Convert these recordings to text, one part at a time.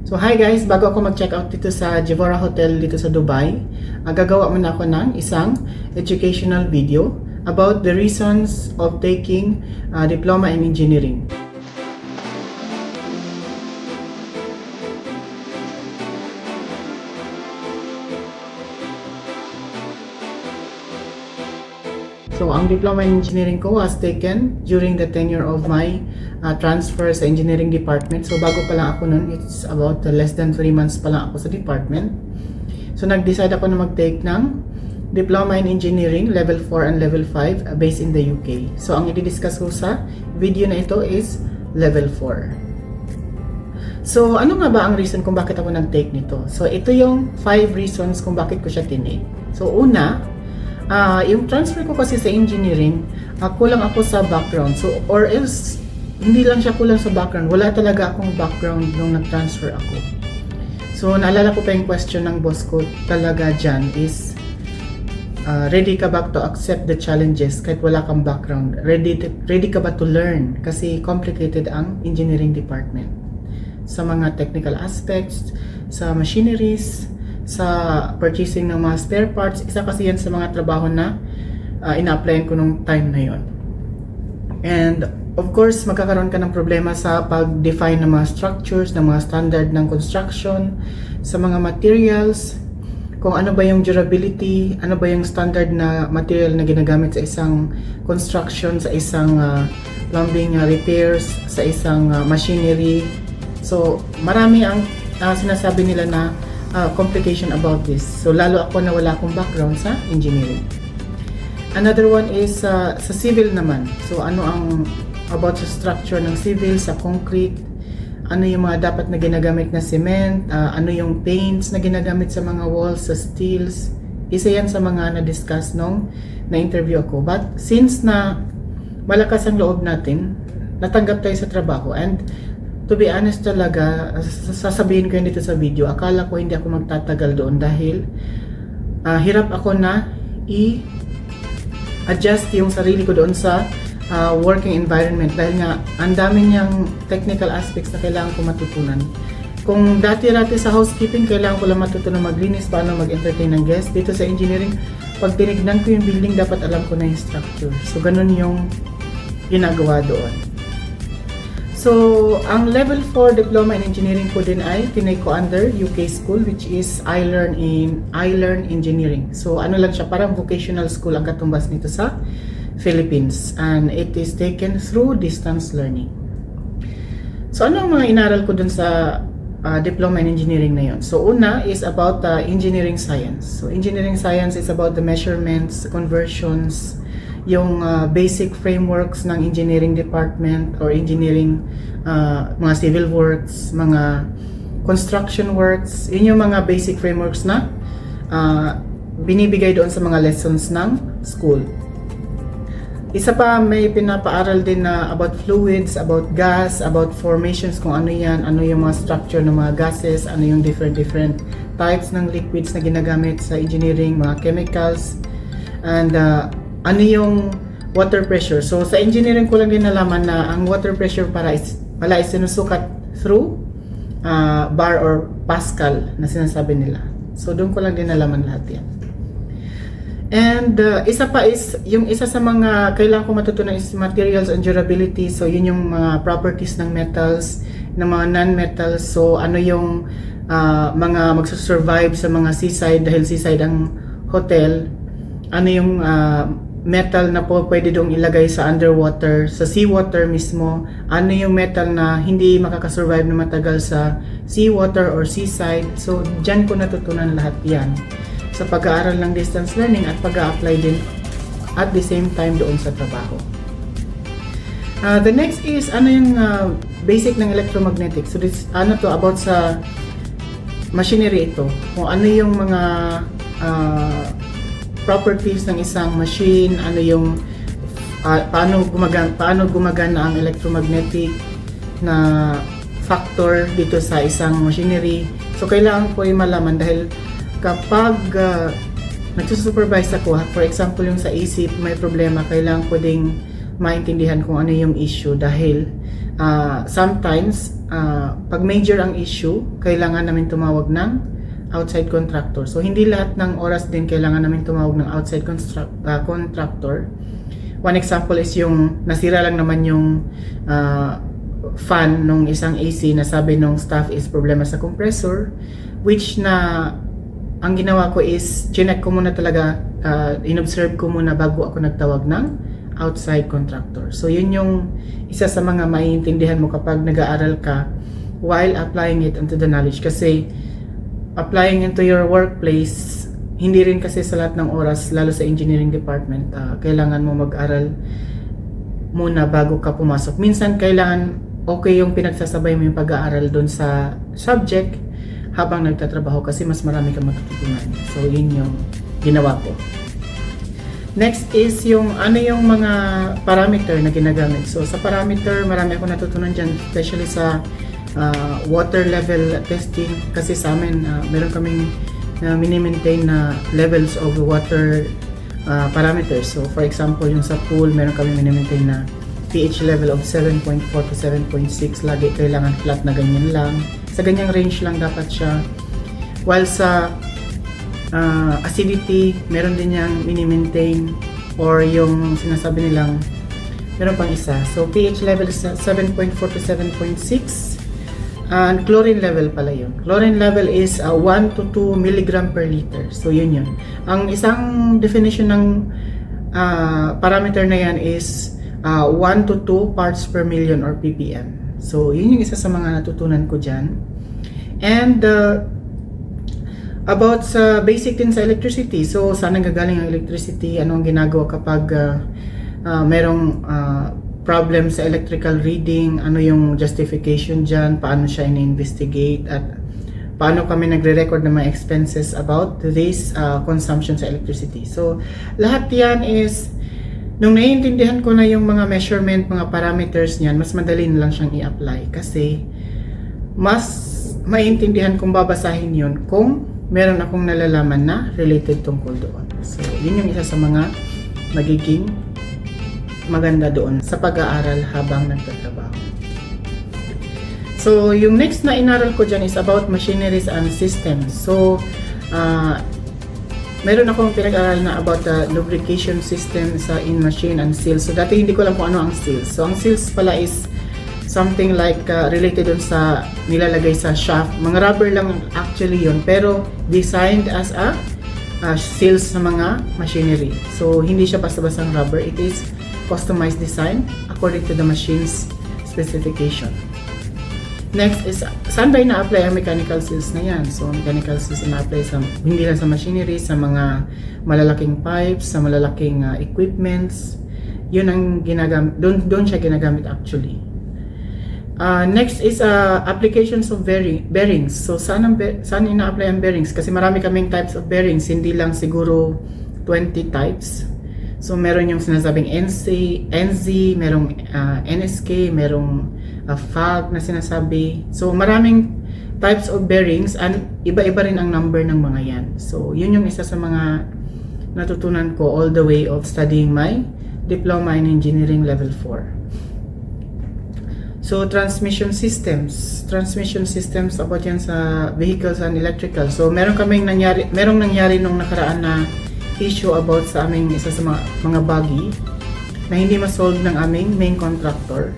So hi guys, bago ako mag-check out dito sa Jevora Hotel dito sa Dubai, gagawa muna ako ng isang educational video about the reasons of taking diploma in engineering. So, ang diploma in engineering ko was taken during the tenure of my transfer sa engineering department. So, bago pa lang ako nun, it's about less than 3 months pa lang ako sa department. So, nag-decide ako na mag-take ng diploma in engineering level 4 and level 5 based in the UK. So, ang i-discuss ko sa video na ito is level 4. So, ano nga ba ang reason kung bakit ako nag-take nito? So, ito yung 5 reasons kung bakit ko siya tinake. So, una, yung transfer ko kasi sa engineering, kulang ako sa background. So, or else, hindi lang siya kulang sa background. Wala talaga akong background nung nag-transfer ako. So, naalala ko pa yung question ng boss ko talaga dyan is, ready ka ba to accept the challenges kahit wala kang background? Ready ka ba to learn? Kasi complicated ang engineering department. Sa mga technical aspects, sa machineries, sa purchasing ng mga spare parts, isa kasi yan sa mga trabaho na ina-applyan ko nung time na yon. And of course, magkakaroon ka ng problema sa pag-define ng mga structures, ng mga standard ng construction, sa mga materials, kung ano ba yung durability, ano ba yung standard na material na ginagamit sa isang construction, sa isang plumbing repairs, sa isang machinery. So, marami ang sinasabi nila na complication about this. So, lalo ako na wala akong background sa engineering. Another one is sa civil naman. So, ano ang about sa structure ng civil, sa concrete, ano yung mga dapat na ginagamit na cement, ano yung paints na ginagamit sa mga walls, sa steels. Isa yan sa mga na-discuss nung na-interview ako. But, since na malakas ang loob natin, natanggap tayo sa trabaho, and to be honest talaga, sasabihin ko yun dito sa video, akala ko hindi ako magtatagal doon dahil hirap ako na i-adjust yung sarili ko doon sa working environment dahil nga ang dami niyang technical aspects na kailangan ko matutunan. Kung dati-dati sa housekeeping, kailangan ko lang matutunan maglinis, paano mag-entertain ng guest. Dito sa engineering, pag tinignan ko yung building, dapat alam ko na yung structure. So, ganun yung ginagawa doon. So, ang level 4 diploma in engineering ko din ay tinake ko under UK school, which is I Learn Engineering. So, ano lang siya, parang vocational school ang katumbas nito sa Philippines, and it is taken through distance learning. So, ano ang mga inaral ko dun sa diploma in engineering na yun? So, una is about engineering science. So, engineering science is about the measurements, conversions, yung basic frameworks ng engineering department or engineering, mga civil works, mga construction works. Yun yung mga basic frameworks na binibigay doon sa mga lessons ng school. Isa pa, may pinapaaral din na about fluids, about gas, about formations, kung ano yan, ano yung mga structure ng mga gases, ano yung different types ng liquids na ginagamit sa engineering, mga chemicals, and ano yung water pressure. So, sa engineering ko lang din nalaman na ang water pressure pala is sinusukat through bar or Pascal na sinasabi nila. So, doon ko lang din nalaman lahat yan. And isa pa is, yung isa sa mga kailangan ko matutunan is materials and durability. So, yun yung mga properties ng metals, ng mga non-metals. So, ano yung mga magsusurvive sa mga seaside, dahil seaside ang hotel. Ano yung metal na po pwede dong ilagay sa underwater, sa seawater mismo, ano yung metal na hindi makakasurvive na matagal sa seawater or seaside. So, dyan ko natutunan lahat yan sa pag-aaral ng distance learning at pag-a-apply din at the same time doon sa trabaho. The next is, ano yung basic ng electromagnetic. So, this, ano to, about sa machinery ito. Kung ano yung mga properties ng isang machine, ano yung paano gumagana ang electromagnetic na factor dito sa isang machinery. So, kailangan ko yung malaman dahil kapag nagsusupervise ako, for example, yung sa AC may problema, kailangan ko ding maintindihan kung ano yung issue dahil sometimes, pag major ang issue, kailangan namin tumawag ng outside contractor. So, hindi lahat ng oras din kailangan namin tumawag ng outside contractor. One example is yung nasira lang naman yung fan nung isang AC na sabi nung staff is problema sa compressor, which na ang ginawa ko is chinek ko muna talaga, inobserve ko muna bago ako nagtawag ng outside contractor. So yun yung isa sa mga maiintindihan mo kapag nag-aaral ka while applying it into the knowledge, kasi applying into your workplace, hindi rin kasi sa lahat ng oras, lalo sa engineering department, kailangan mo mag-aral muna bago ka pumasok. Minsan kailangan okay yung pinagsasabay mo yung pag-aaral doon sa subject habang nagtatrabaho kasi mas marami kang matututunan. So yun yung ginawa ko. Next is yung ano yung mga parameter na ginagamit. So sa parameter, marami akong natutunan dyan, especially sa water level testing, kasi sa amin meron kaming mini-maintain na levels of water parameters. So for example, yung sa pool, meron kami mini-maintain na pH level of 7.4 to 7.6. Lagi kailangan flat na ganyan lang. Sa ganyang range lang dapat siya. While sa acidity, meron din niyang mini-maintain, or yung sinasabi nilang meron pang isa. So pH level is 7.4 to 7.6. And chlorine level pala yun. Chlorine level is 1 to 2 milligram per liter. So yun yun. Ang isang definition ng parameter na yan is 1 to 2 parts per million or ppm. So yun yung isa sa mga natutunan ko dyan. And about sa basic din sa electricity. So saan nanggagaling ang electricity? Ano ang ginagawa kapag merong problem sa electrical reading, ano yung justification dyan, paano siya in-investigate, at paano kami nagre-record ng mga expenses about this consumption sa electricity. So, lahat yan is, nung naiintindihan ko na yung mga measurement, mga parameters niyan, mas madali na lang siyang i-apply kasi mas maiintindihan kung babasahin yun kung meron akong nalalaman na related tungkol doon. So, yun yung isa sa mga magiging maganda doon sa pag-aaral habang nagtatrabaho. So, yung next na inaral ko dyan is about machineries and systems. So, meron akong pinag-aral na about the lubrication system sa in-machine and seals. So, dati hindi ko alam kung ano ang seals. So, ang seals pala is something like related dun sa nilalagay sa shaft. Mga rubber lang actually yun, pero designed as a seals sa mga machinery. So, hindi siya basta-bastang rubber. It is customized design according to the machine's specification. Next is, saan ba na-apply ang mechanical seals na yan? So, mechanical seals na-apply sa, hindi lang sa machinery, sa mga malalaking pipes, sa malalaking equipments. Yun ang ginagamit, doon siya ginagamit actually. Next is applications of bearings. So, saan ina-apply ang bearings? Kasi marami kaming types of bearings, hindi lang siguro 20 types. So, meron yung sinasabing NZ, merong NSK, merong FAG na sinasabi. So, maraming types of bearings and iba-iba rin ang number ng mga yan. So, yun yung isa sa mga natutunan ko all the way of studying my Diploma in Engineering Level 4. So, transmission systems. Transmission systems, about yan sa vehicles and electrical. So, merong nangyari nung nakaraan na issue about sa aming isa sa mga buggy na hindi ma-solve ng aming main contractor.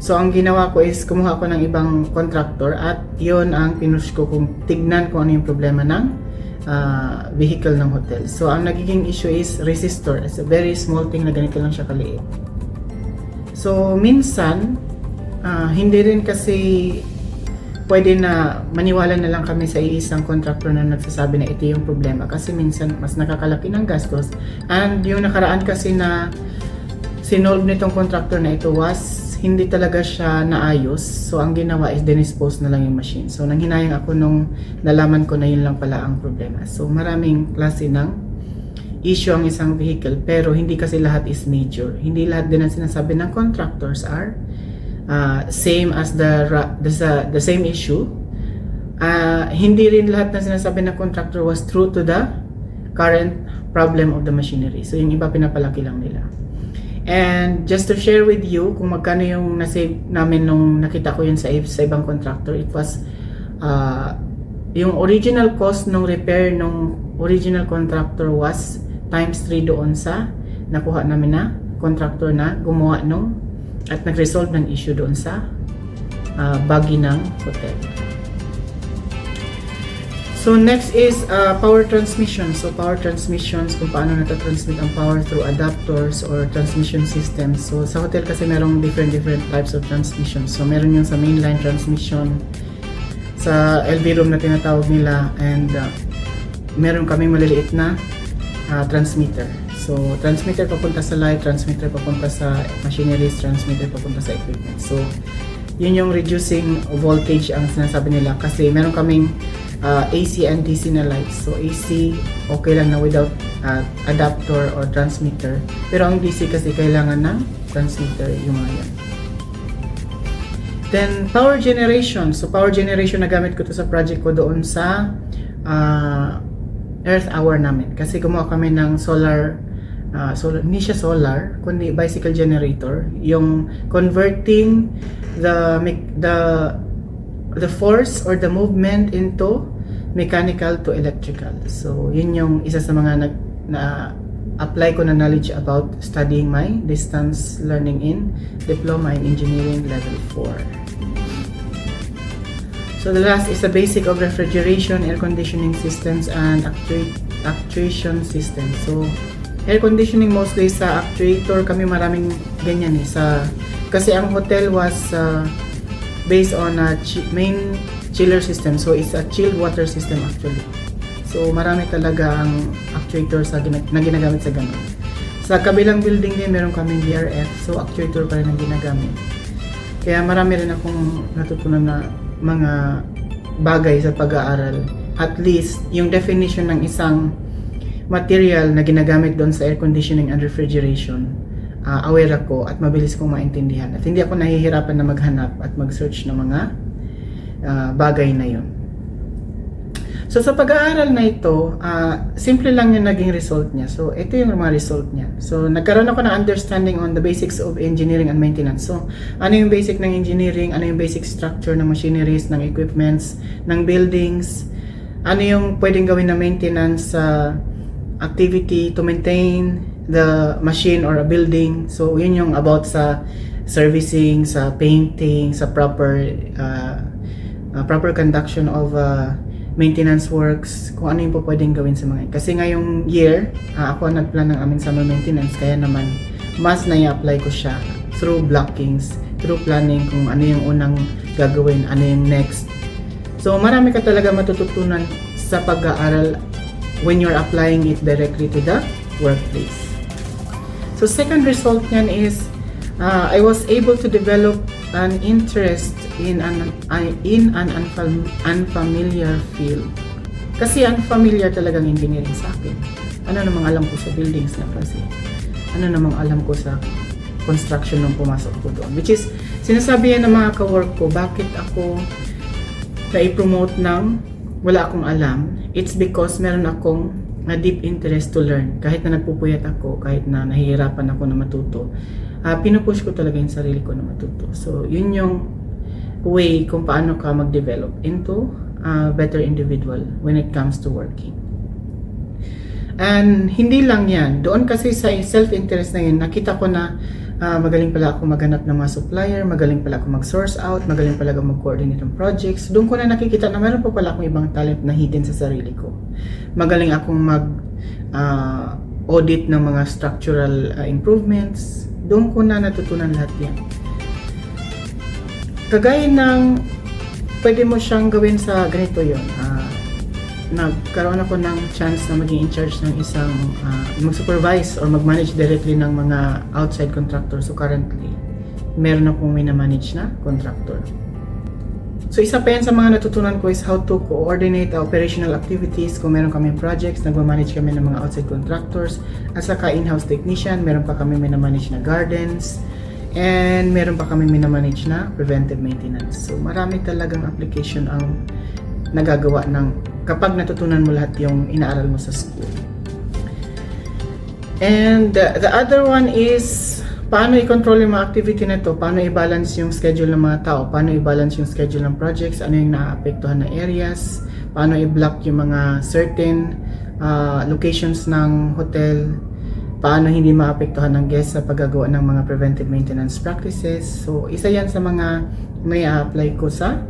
So, ang ginawa ko is kumuha ko ng ibang contractor at yon ang pinush ko kung tignan ko ano yung problema ng vehicle ng hotel. So, ang nagiging issue is resistor. It's a very small thing na ganito lang siya kaliit. So, minsan, hindi rin kasi pwede na maniwala na lang kami sa iisang contractor na nagsasabi na ito yung problema kasi minsan mas nakakalaki ng gastos. And yung nakaraan kasi na sinolve nitong contractor na ito was hindi talaga siya naayos. So ang ginawa is dinispose na lang yung machine. So nanghinayang ako nung nalaman ko na yun lang pala ang problema. So maraming klase ng issue ang isang vehicle, pero hindi kasi lahat is major. Hindi lahat din ang sinasabi ng contractors are same as the same issue. Hindi rin lahat na sinasabi ng contractor was true to the current problem of the machinery. So yung iba pinapalaki lang nila. And just to share with you kung magkano yung nasave namin nung nakita ko yun sa ibang contractor, it was yung original cost ng repair nung original contractor was times 3 doon sa nakuha namin na contractor na gumawa nung at nag-resolve ng issue doon sa buggy ng hotel. So next is power transmission. So power transmissions, kung paano natatransmit ang power through adapters or transmission systems. So sa hotel kasi merong different types of transmission. So meron yung sa mainline transmission, sa LV room na tinatawag nila, and meron kaming maliliit na transmitter. So transmitter papunta sa light, transmitter papunta sa machineries, transmitter papunta sa equipment. So yun yung reducing voltage ang sinasabi nila, kasi meron kaming AC and DC na lights. So AC okay lang na without adapter or transmitter, pero ang DC kasi kailangan ng transmitter, yung mga yan. Then power generation. So power generation, nagamit ko to sa project ko doon sa Earth Hour namin, kasi gumawa kami ng solar, hindi siya solar kundi bicycle generator, yung converting the force or the movement into mechanical to electrical. So yun yung isa sa mga na apply ko na knowledge about studying my distance learning in Diploma in Engineering Level 4. So the last is the basic of refrigeration, air conditioning systems, and actuation systems. So air conditioning, mostly sa actuator kami maraming ganyan kasi ang hotel was based on a main chiller system. So it's a chilled water system actually. So marami talaga ang actuator na ginagamit sa ganun. Sa kabilang building din meron kaming VRF, so actuator pa rin ang ginagamit. Kaya marami rin akong natutunan na mga bagay sa pag-aaral. At least yung definition ng isang material na ginagamit doon sa air conditioning and refrigeration, aware ako at mabilis kong maintindihan. At hindi ako nahihirapan na maghanap at mag-search ng mga bagay na yun. So sa pag-aaral na ito, simple lang yung naging result niya. So ito yung mga result niya. So nagkaroon ako ng understanding on the basics of engineering and maintenance. So ano yung basic ng engineering, ano yung basic structure ng machineries, ng equipments, ng buildings, ano yung pwedeng gawin na maintenance activity to maintain the machine or a building. So yun yung about sa servicing, sa painting, sa proper conduction of maintenance works, kung ano yung po pwedeng gawin sa mga. Kasi ngayong year, ako nagplan ng aming summer maintenance, kaya naman mas na-i-apply ko siya through blockings, through planning, kung ano yung unang gagawin, ano yung next. So marami ka talaga matututunan sa pag-aaral when you're applying it directly to the workplace. So second result niyan is I was able to develop an interest in an unfamiliar field. Kasi unfamiliar talagang engineering sa akin. Ano namang alam ko sa buildings na kasi? Ano namang alam ko sa construction nung pumasok ko doon? Which is, sinasabi yan ng mga ka-work ko, bakit ako na-promote ng wala akong alam? It's because meron akong na deep interest to learn. Kahit na nagpupuyat ako, kahit na nahihirapan ako na matuto, pinupush ko talaga yung sarili ko na matuto. So, yun yung way kung paano ka mag-develop into a better individual when it comes to working. And hindi lang yan. Doon kasi sa self-interest na yun, nakita ko na magaling pala ako maghanap ng mga supplier, magaling pala ako mag-source out, magaling pala ako mag-coordinate ng projects. Doon ko na nakikita na meron pa pala akong ibang talent na hidden sa sarili ko. Magaling akong mag-audit ng mga structural improvements. Doon ko na natutunan lahat yan. Kagaya ng pwede mo siyang gawin sa ganito yun. Nagkaroon ako ng chance na maging in charge ng isang mag-supervise or mag-manage directly ng mga outside contractor. So currently, meron akong minamanage na contractor. So isa pa yan sa mga natutunan ko is how to coordinate operational activities. Kung meron kami projects, nagmamanage kami ng mga outside contractors. At saka in-house technician, meron pa kami minamanage na gardens. And meron pa kami minamanage na preventive maintenance. So marami talagang application ang nagagawa ng kapag natutunan mo lahat yung inaaral mo sa school. And the other one is paano i-control yung mga activity na to, paano i-balance yung schedule ng mga tao, paano i-balance yung schedule ng projects, ano yung naapektuhan na areas, paano i-block yung mga certain locations ng hotel, paano hindi maapektuhan ng guests sa paggagawa ng mga preventive maintenance practices. So, isa yan sa mga may apply ko sa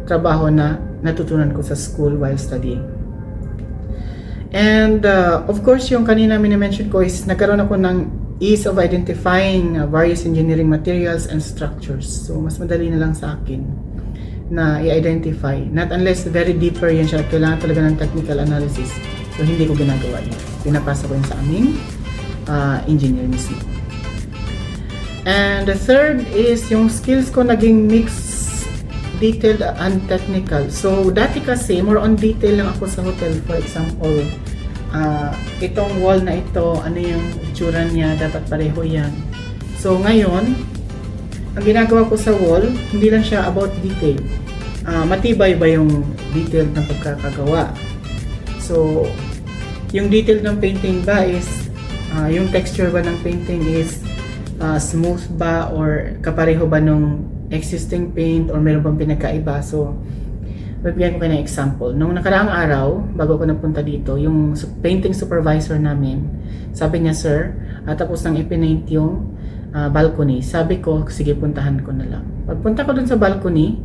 trabaho na natutunan ko sa school while studying. And of course, yung kanina minimension ko is nagkaroon ako ng ease of identifying various engineering materials and structures. So, mas madali na lang sa akin na i-identify. Not unless very deeper yan siya, kailangan talaga ng technical analysis. So, hindi ko ginagawa yun. Pinapasa ko yun sa aming engineer mismo. And the third is yung skills ko naging mix detailed and technical. So, dati kasi, more on detail lang ako sa hotel. For example, itong wall na ito, ano yung itsura niya, dapat pareho yan. So, ngayon, ang ginagawa ko sa wall, hindi lang siya about detail. Matibay ba yung detail ng pagkakagawa? So, yung detail ng painting ba is, yung texture ba ng painting is smooth ba or kapareho ba nung existing paint or meron bang pinagkaiba. So, bibigyan ko kayo ng example. Nung nakaraang araw, bago ko napunta dito, yung painting supervisor namin, sabi niya, sir, tapos nang ipinaint yung balcony. Sabi ko, sige, puntahan ko na lang. Pagpunta ko dun sa balcony,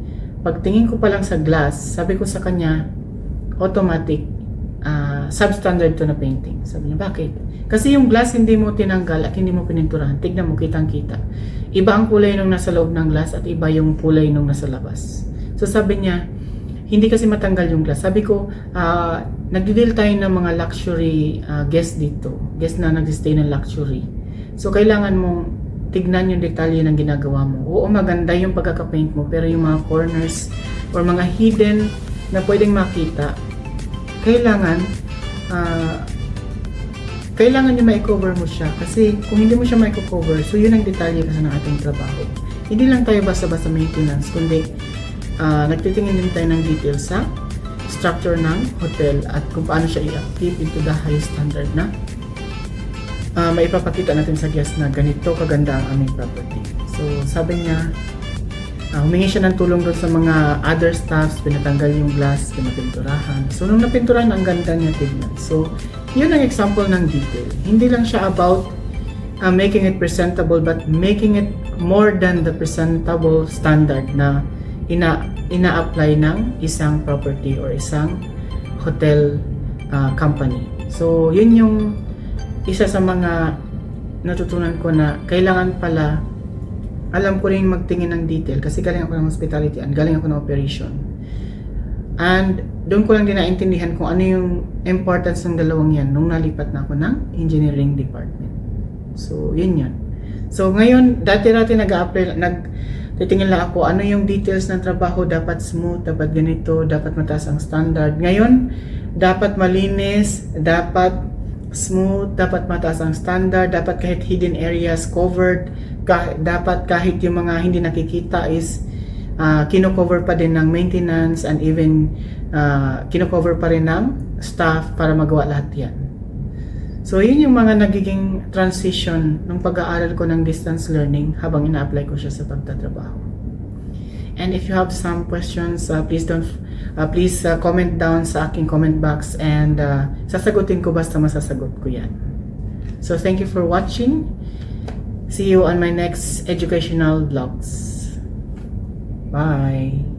pagtingin ko pa lang sa glass, sabi ko sa kanya, automatic, substandard to na painting. Sabi niya, bakit? Kasi yung glass hindi mo tinanggal at hindi mo pininturahan. Tignan mo, kitang-kita. Iba ang kulay nung nasa loob ng glass at iba yung kulay nung nasa labas. So sabi niya, hindi kasi matanggal yung glass. Sabi ko, nagdi-deal tayo ng mga luxury guest dito. Guest na nag-stay ng luxury. So kailangan mong tignan yung detalye ng ginagawa mo. Oo, maganda yung pagkakapaint mo, pero yung mga corners or mga hidden na pwedeng makita, kailangan nyo ma-cover mo siya. Kasi kung hindi mo siya ma-cover, so yun ang detalye kasi ng ating trabaho. Hindi lang tayo basta-basta maintenance, kundi nagtitingin din tayo ng details sa structure ng hotel at kung paano siya i-keep into the highest standard na maipapakita natin sa guest na ganito kaganda ang aming property. So sabi niya, humingi siya ng tulong doon sa mga other staffs, pinatanggal yung glass, pinapinturahan. So nung napinturahan, ang ganda niya tignan. So yun ang example ng detail. Hindi lang siya about making it presentable, but making it more than the presentable standard na ina-apply ng isang property or isang hotel company. So, yun yung isa sa mga natutunan ko na kailangan pala alam ko rin magtingin ng detail kasi galing ako ng hospitality and galing ako ng operation. And doon ko lang din naintindihan kung ano yung importance ng dalawang yan nung nalipat na ako ng engineering department. So, yun yan. So, ngayon, dati-dati titingin lang ako, ano yung details ng trabaho, dapat smooth, dapat ganito, dapat mataas ang standard. Ngayon, dapat malinis, dapat smooth, dapat mataas ang standard, dapat kahit hidden areas covered, dapat kahit yung mga hindi nakikita is kino-cover pa din ng maintenance and even kino-cover pa rin ng staff para magawa lahat yan. So, yun yung mga nagiging transition ng pag-aaral ko ng distance learning habang ina-apply ko siya sa pagtatrabaho. And if you have some questions, please comment down sa aking comment box and sasagutin ko basta masasagot ko yan. So, thank you for watching. See you on my next educational vlogs. Bye!